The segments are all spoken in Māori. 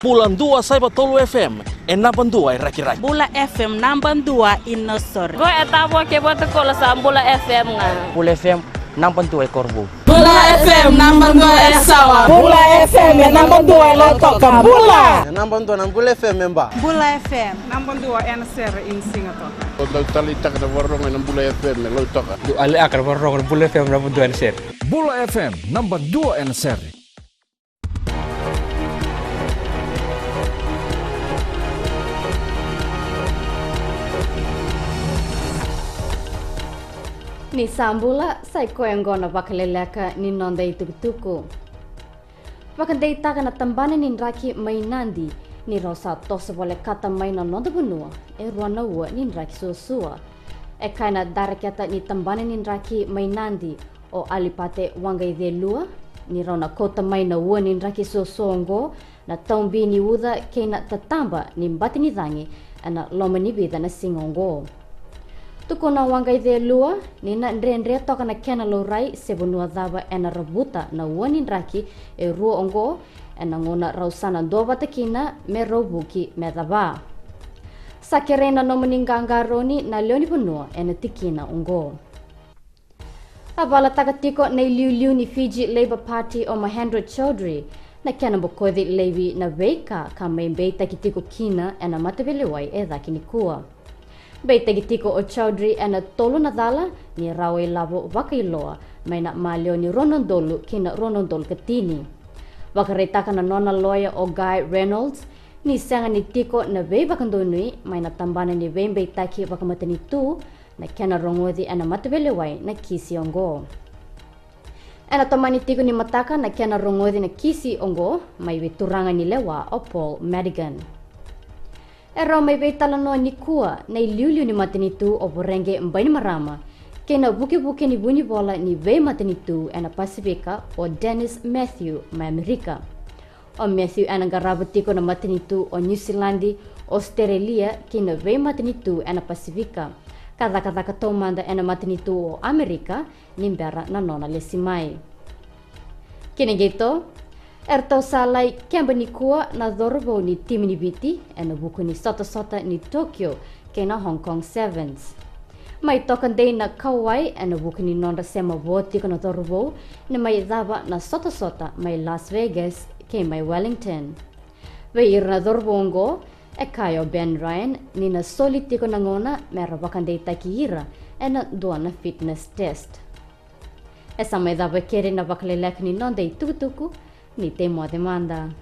Bulan 2 saya Tolu FM, enapan 2 raki-raki. Bula FM namban 2 inosor. Go etabo ke boto kola sa Bula FM nga. Bula FM namban 2 korbo. Bula FM namban 2 sawa. Bula FM namban 2 lotoka. Bula. Namban 2 Bula FM member. Bula FM namban 2 NSR in Singapore. Kalau talita kada warong ng Bula FM lotoka. Du ali akar warong Bula FM namban 2 NSR. Bula FM namban 2 NSR. Ni sambula sai koengo na vakaleleka ni nonda itukutuku. Vakandei taka na tambane ni raki mainandi ni rosa tosa vole kata mai na nonda bunua e ruana ua ni raki suasua. E kaina daraketa ni tambane ni raki mainandi o alipate wangai de lua ni rona kota mai na ua ni raki suasuongo na taumbi ni uda keina tatamba ni mbati ni dangi ana loma ni vida na singongo. Tuko na wangai de lua ni na ndre toka na kena lorai sebunua dava ena rabuta na wani raki e ruo ongo ena ngona rausana dova takina me robuki me dava. Sakerena no meningangaroni na leoni punua ena tikina ongo. Abala takatiko na liu ni Fiji Labour Party o Mahendra Chaudhry na kena bokothi levi na veka ka membe takitiko kina ena matebelewai e dhaki nikua. Beitagitiko o Chaudhry ana tolu na dala ni rawe lavo wakailoa mai na malio ni Ronondolu kina Ronondol katini. Wakaretaka na nona lawyer o Guy Reynolds ni sanga ni tiko na vei wakandonui mai na tambana ni vei beitaki wakamatani tu na kena rongodi ana matebelewai na kisi ongo. Ana tamani tiko ni mataka na kena rongodi na kisi ongo mai veturanga ni lewa o Paul Madigan. E rau mai vei talanoa ni kua na liuliu ni matanitu o borenge mbaini marama ke na buke ni buni bola ni vei matanitu ena Pasifika o Dennis Matthew mai Amerika. O Matthew ena garabutiko na matanitu o New Zealandi, Australia ke na vei matanitu ena Pasifika. Kada katomanda ena matanitu o Amerika nimbera na nona lesimai. Kene gitu, erto salai kemba ni kua na dhorbo ni timi ni biti ena buku ni sota ni Tokyo ke na Hong Kong Sevens. Mai tokan dei na Kauai ena buku ni nonda sema voti ko na dhorbo ni mai dhaba na sota mai Las Vegas ke mai Wellington. Vei na dhorbo ngo e kayo Ben Ryan ni na soliti ko na ngona mera wakan dei takihira ena duana fitness test. Esa mai dhaba kere na vakaleleka ni nonda tukutuku ni temo demanda.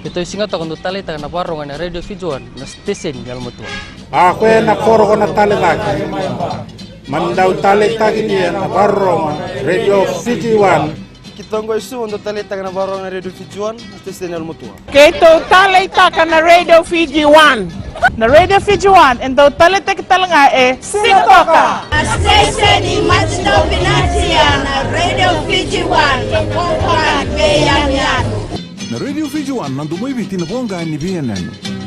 Ito singa to kundo talita na warong na radio Fijuan na station galmutu. Ako na koro ko na talita. Mandaw talita kini na warong radio Fijuan. Kitongo isu untuk talita na warong na radio Fijuan station galmutua. Keto talita ka na Radio Fiji 1. Na Radio Fiji 1 and do talita kita nga e Singapore. Station ni Matino Pinatia na Radio Fiji 1 kwa beyan yan. Na Radio Fiji 1 nandu mai biti na bonga ni BNN.